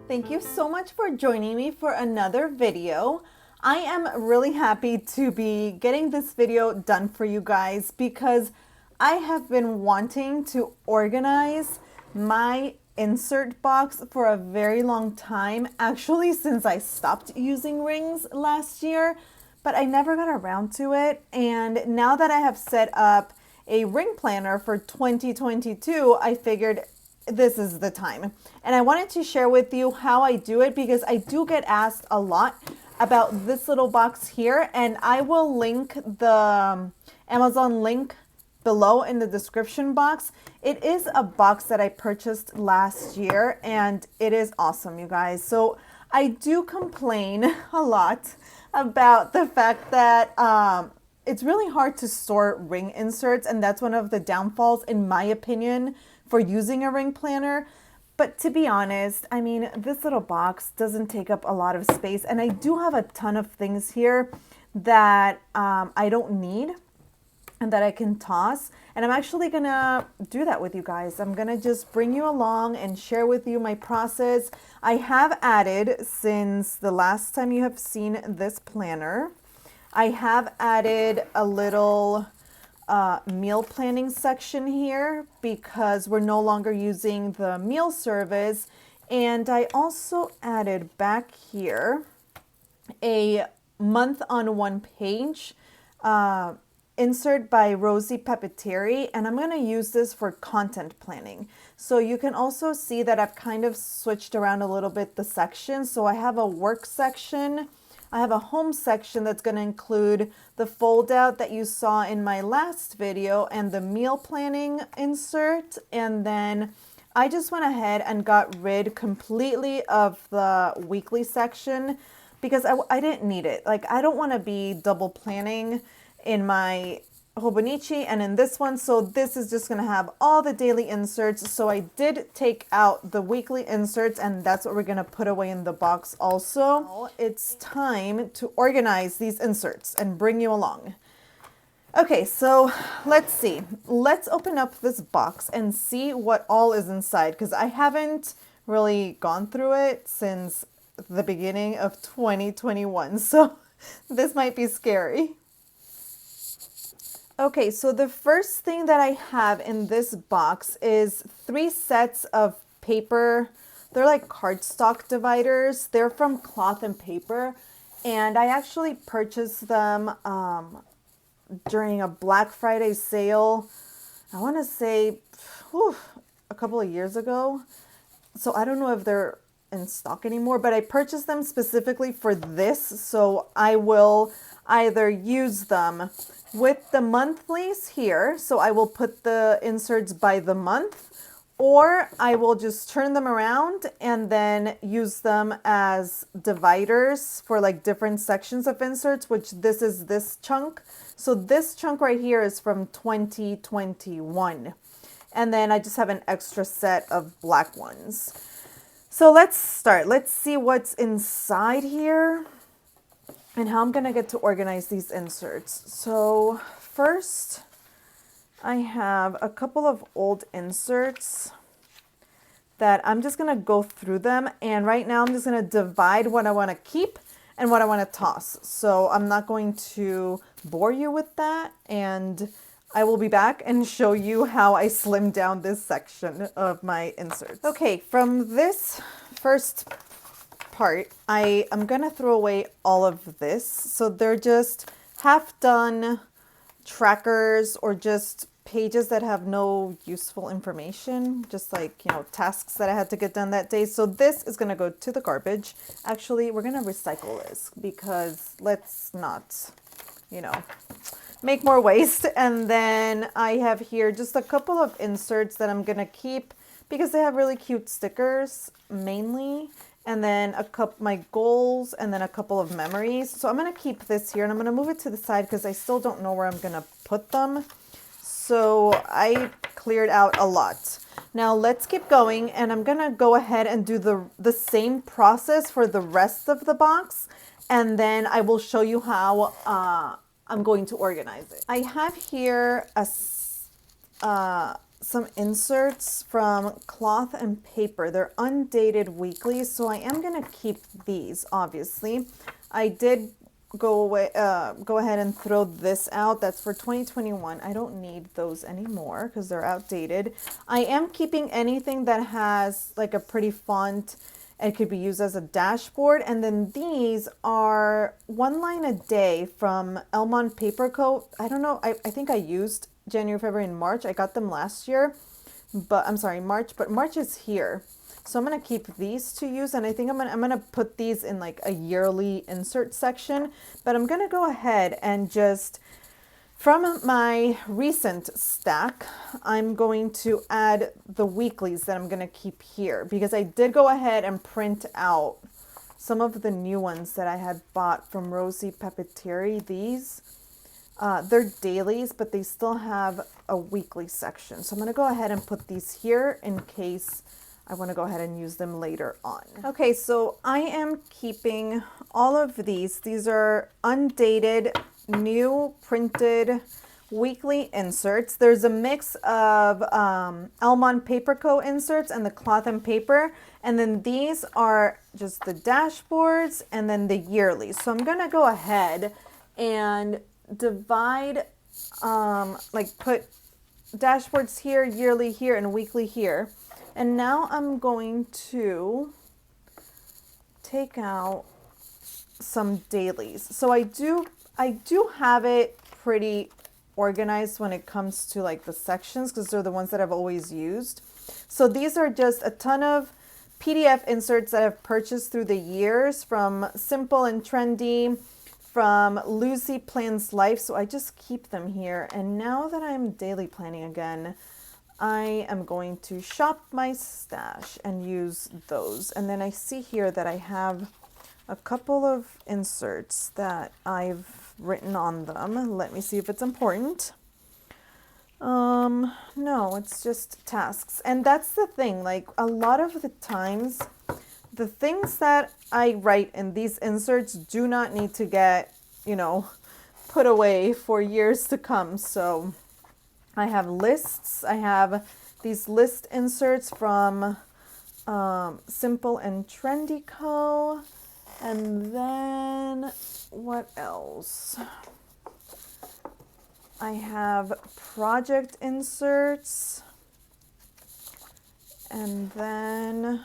Thank you so much for joining me for another video. I am really happy to be getting this video done for you guys because I have been wanting to organize my insert box for a very long time, actually since I stopped using rings last year, but I never got around to it. And now that I have set up a ring planner for 2022, I figured this is the time. And I wanted to share with you how I do it because I do get asked a lot about this little box here, and I will link the Amazon link below in the description box. It is a box that I purchased last year and it is awesome, you guys. So I do complain a lot about the fact that it's really hard to store ring inserts, and that's one of the downfalls in my opinion for using a ring planner. But to be honest, I mean, this little box doesn't take up a lot of space, and I do have a ton of things here that I don't need and that I can toss. And I'm actually gonna do that with you guys. I'm gonna just bring you along and share with you my process. I have added, since the last time you have seen this planner, I have added a little meal planning section here because we're no longer using the meal service. And I also added back here a month on one page insert by Rosie Pepeteri, and I'm going to use this for content planning. So you can also see that I've kind of switched around a little bit the sections. So I have a work section, I have a home section that's going to include the fold out that you saw in my last video and the meal planning insert. And then I just went ahead and got rid completely of the weekly section because I didn't need it. Like, I don't want to be double planning in my Hobonichi and in this one. So this is just going to have all the daily inserts. So I did take out the weekly inserts, and that's what we're going to put away in the box also. Now it's time to organize these inserts and bring you along. Okay, so let's see. Let's open up this box and see what all is inside, because I haven't really gone through it since the beginning of 2021. So this might be scary. Okay, so the first thing that I have in this box is 3 sets of paper. They're like cardstock dividers. They're from Cloth and Paper, and I actually purchased them during a Black Friday sale. I want to say a couple of years ago. So I don't know if they're in stock anymore, but I purchased them specifically for this. So I will either use them with the monthlies here, so I will put the inserts by the month, or I will just turn them around and then use them as dividers for like different sections of inserts, which this is this chunk. So this chunk right here is from 2021. And then I just have an extra set of black ones. So let's start. Let's see what's inside here and how I'm going to get to organize these inserts. So first, I have a couple of old inserts that I'm just going to go through them. And right now I'm just going to divide what I want to keep and what I want to toss. So I'm not going to bore you with that. And I will be back and show you how I slimmed down this section of my inserts. Okay, from this first part, I am going to throw away all of this. So they're just half done trackers or just pages that have no useful information, just like, you know, tasks that I had to get done that day. So this is going to go to the garbage. Actually, we're going to recycle this because let's not, you know, make more waste. And then I have here just a couple of inserts that I'm going to keep because they have really cute stickers mainly. And then my goals, and then a couple of memories. So I'm going to keep this here, and I'm going to move it to the side because I still don't know where I'm going to put them. So I cleared out a lot. Now let's keep going, and I'm going to go ahead and do the same process for the rest of the box. And then I will show you how I'm going to organize it. I have here a some inserts from Cloth and Paper. They're undated weekly, so I am gonna keep these, obviously. I did go ahead and throw this out. That's for 2021. I don't need those anymore because they're outdated. I am keeping anything that has like a pretty font and could be used as a dashboard. And then these are one line a day from Elmont Paper Co. I don't know. I think I used January, February, and March. I got them last year, but I'm sorry, March, but March is here. So I'm going to keep these to use, and I think I'm going to put these in like a yearly insert section, but I'm going to go ahead and just, from my recent stack, I'm going to add the weeklies that I'm going to keep here, because I did go ahead and print out some of the new ones that I had bought from Rosie Papeterie. These, they're dailies, but they still have a weekly section. So I'm going to go ahead and put these here in case I want to go ahead and use them later on. Okay, so I am keeping all of these. These are undated, new printed weekly inserts. There's a mix of Elmont Paper Co. inserts and the Cloth and Paper. And then these are just the dashboards and then the yearly. So I'm going to go ahead and divide, like put dashboards here, yearly here, and weekly here. And now I'm going to take out some dailies. So I do have it pretty organized when it comes to like the sections, because they're the ones that I've always used. So these are just a ton of PDF inserts that I've purchased through the years from Simple and Trendy, from Lucy Plans Life. So I just keep them here. And now that I'm daily planning again, I am going to shop my stash and use those. And then I see here that I have a couple of inserts that I've written on them. Let me see if it's important. No, it's just tasks. And that's the thing, like a lot of the times, the things that I write in these inserts do not need to get, you know, put away for years to come. So I have lists. I have these list inserts from Simple and Trendy Co. And then what else? I have project inserts. And then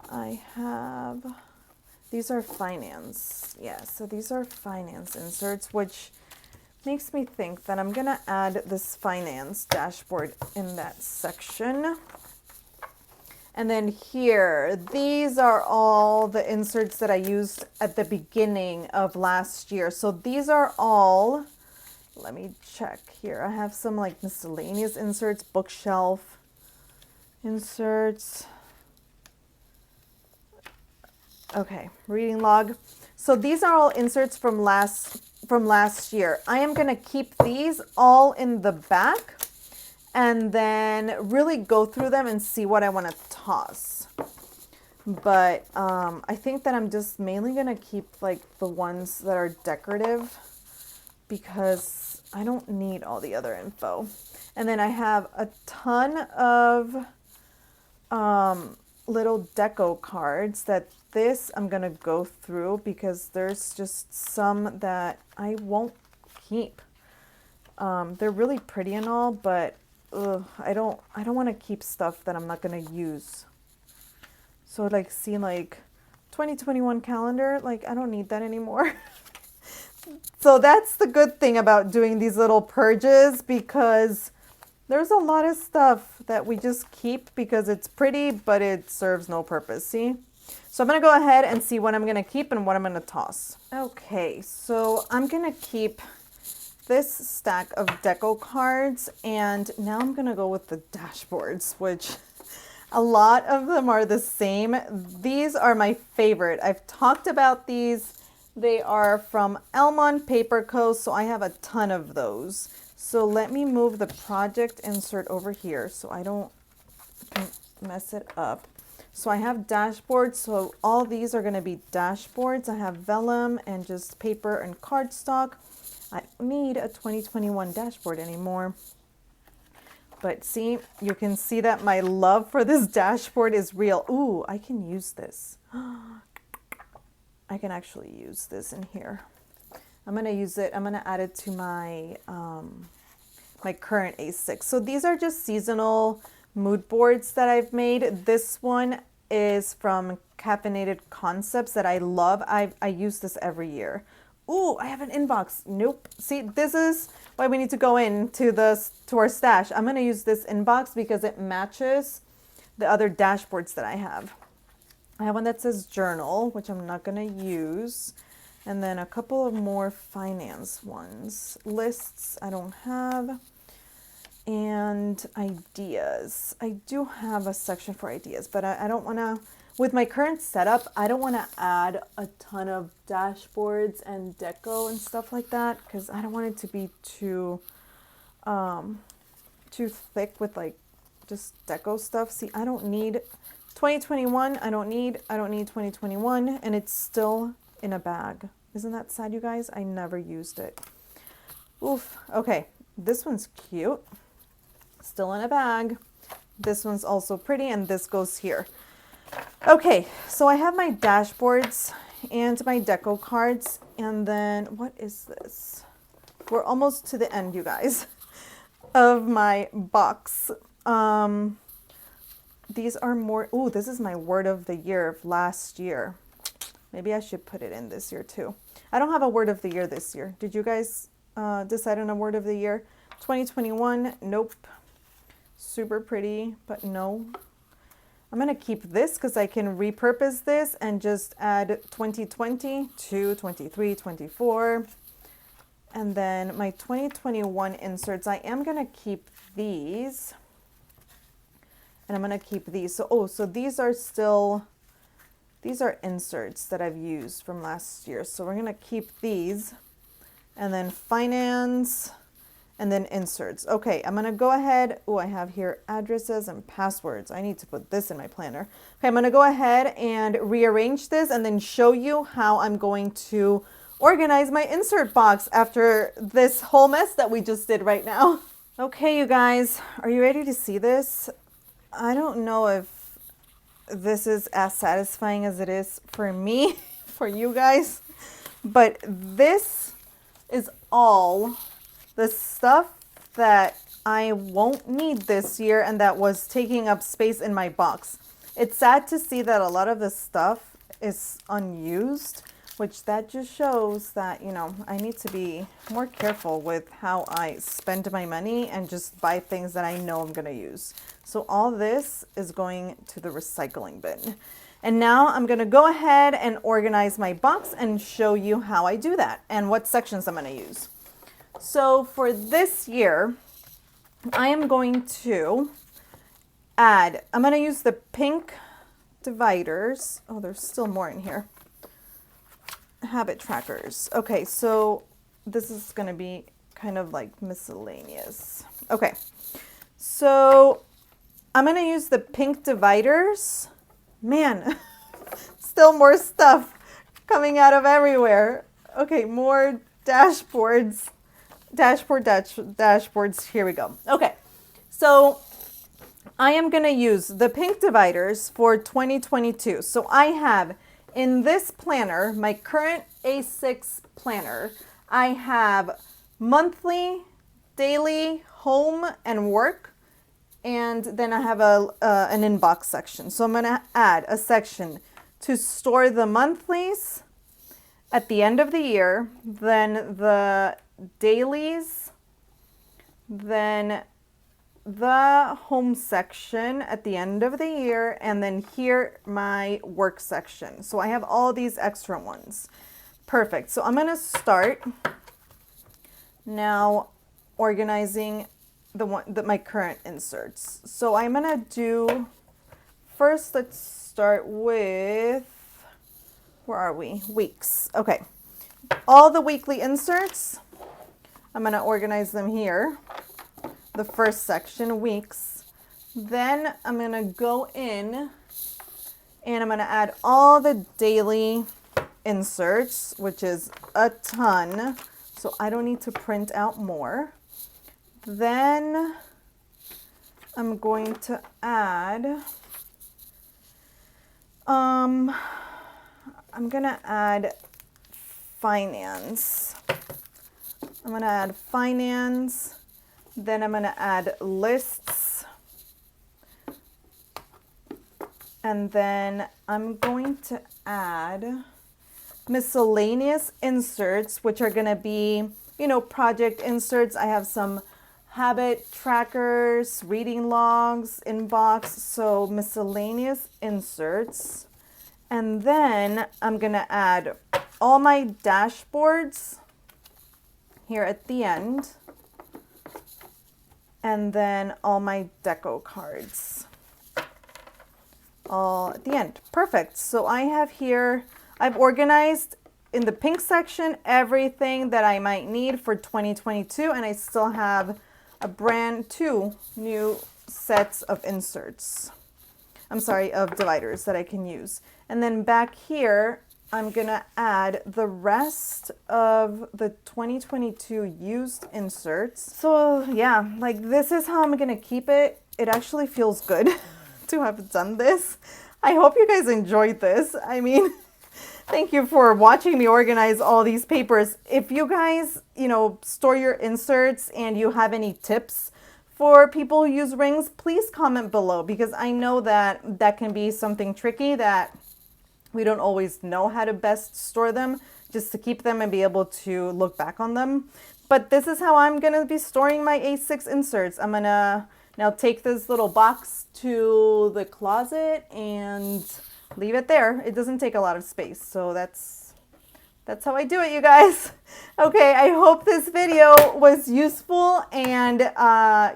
I have, these are finance. Yeah, so these are finance inserts, which makes me think that I'm gonna add this finance dashboard in that section. And then here, these are all the inserts that I used at the beginning of last year. So these are all, let me check here. I have some like miscellaneous inserts, bookshelf inserts. Okay, reading log. So these are all inserts from last year. I am gonna keep these all in the back and then really go through them and see what I want to toss. But I think that I'm just mainly gonna keep like the ones that are decorative because I don't need all the other info. And then I have a ton of little deco cards that this I'm gonna go through because there's just some that I won't keep. They're really pretty and all, but I don't want to keep stuff that I'm not gonna use. So like see like 2021 calendar, like I don't need that anymore. So that's the good thing about doing these little purges, because there's a lot of stuff that we just keep because it's pretty, but it serves no purpose. See? So I'm going to go ahead and see what I'm going to keep and what I'm going to toss. Okay, so I'm going to keep this stack of deco cards, and now I'm going to go with the dashboards, which a lot of them are the same. These are my favorite. I've talked about these. They are from Elmont Paper Co. So I have a ton of those. So let me move the project insert over here so I don't mess it up. So I have dashboards. So all these are going to be dashboards. I have vellum and just paper and cardstock. I don't need a 2021 dashboard anymore. But see, you can see that my love for this dashboard is real. Ooh, I can use this. I can actually use this in here. I'm going to use it. I'm going to add it to my my current A6. So these are just seasonal mood boards that I've made. This one is from Caffeinated Concepts that I love. I use this every year. Ooh, I have an inbox. Nope. See, this is why we need to go into our stash. I'm going to use this inbox because it matches the other dashboards that I have. I have one that says journal, which I'm not going to use. And then a couple of more finance ones. Lists I don't have. And ideas. I do have a section for ideas, but I don't want to, with my current setup, I don't want to add a ton of dashboards and deco and stuff like that because I don't want it to be too thick with like just deco stuff. See, I don't need 2021. I don't need 2021, and it's still in a bag. Isn't that sad, you guys? I never used it. Oof. Okay, this one's cute. Still in a bag. This one's also pretty, and this goes here. Okay, so I have my dashboards and my deco cards, and then what is this? We're almost to the end, you guys, of my box. These are more, ooh, this is my word of the year of last year. Maybe I should put it in this year too. I don't have a word of the year this year. Did you guys decide on a word of the year? 2021, nope. Super pretty, but no. I'm going to keep this because I can repurpose this and just add 2020 to 23, 24. And then my 2021 inserts, I am going to keep these. And I'm going to keep these. So, so these are still, these are inserts that I've used from last year. So we're going to keep these. And then finance. And then inserts. Okay, I'm going to go ahead. Oh, I have here addresses and passwords. I need to put this in my planner. Okay, I'm going to go ahead and rearrange this and then show you how I'm going to organize my insert box after this whole mess that we just did right now. Okay, you guys, are you ready to see this? I don't know if this is as satisfying as it is for me, for you guys, but this is all the stuff that I won't need this year and that was taking up space in my box. It's sad to see that a lot of the stuff is unused, which that just shows that, you know, I need to be more careful with how I spend my money and just buy things that I know I'm gonna use. So all this is going to the recycling bin. And now I'm gonna go ahead and organize my box and show you how I do that and what sections I'm gonna use. So for this year, I am going to add, I'm going to use the pink dividers. Oh, there's still more in here. Habit trackers. Okay, so this is going to be kind of like miscellaneous. Okay, so I'm going to use the pink dividers. Man, still more stuff coming out of everywhere. Okay, more dashboards. Dashboards, here we go. Okay, so I am going to use the pink dividers for 2022. So I have in this planner, my current A6 planner, I have monthly, daily, home, and work. And then I have an inbox section. So I'm going to add a section to store the monthlies at the end of the year, then the dailies, then the home section at the end of the year, and then here my work section. So I have all these extra ones. Perfect. So I'm going to start now organizing my current inserts. So I'm going to do first, let's start with, where are we? Weeks. Okay. All the weekly inserts, I'm going to organize them here. The first section, weeks. Then I'm going to go in and I'm going to add all the daily inserts, which is a ton. So I don't need to print out more. Then I'm going to add, I'm gonna add finance. I'm gonna add finance, then I'm gonna add lists, and then I'm going to add miscellaneous inserts, which are gonna be, you know, project inserts. I have some habit trackers, reading logs, inbox, so miscellaneous inserts. And then I'm gonna add all my dashboards here at the end, and then all my deco cards all at the end. Perfect. So I have here, I've organized in the pink section everything that I might need for 2022, and I still have a brand two new sets of inserts. I'm sorry, of dividers that I can use. And then back here, I'm gonna add the rest of the 2022 used inserts. So yeah, like this is how I'm gonna keep it. It actually feels good to have done this. I hope you guys enjoyed this. I mean, thank you for watching me organize all these papers. If you guys, you know, store your inserts and you have any tips for people who use rings, please comment below, because I know that that can be something tricky, that we don't always know how to best store them, just to keep them and be able to look back on them. But this is how I'm gonna be storing my A6 inserts. I'm gonna now take this little box to the closet and leave it there. It doesn't take a lot of space, so that's how I do it, you guys. Okay, I hope this video was useful and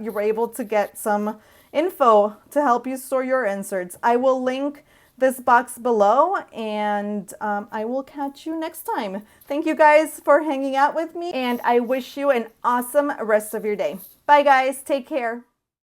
you were able to get some info to help you store your inserts. I will link this box below, and I will catch you next time. Thank you guys for hanging out with me, and I wish you an awesome rest of your day. Bye guys, take care.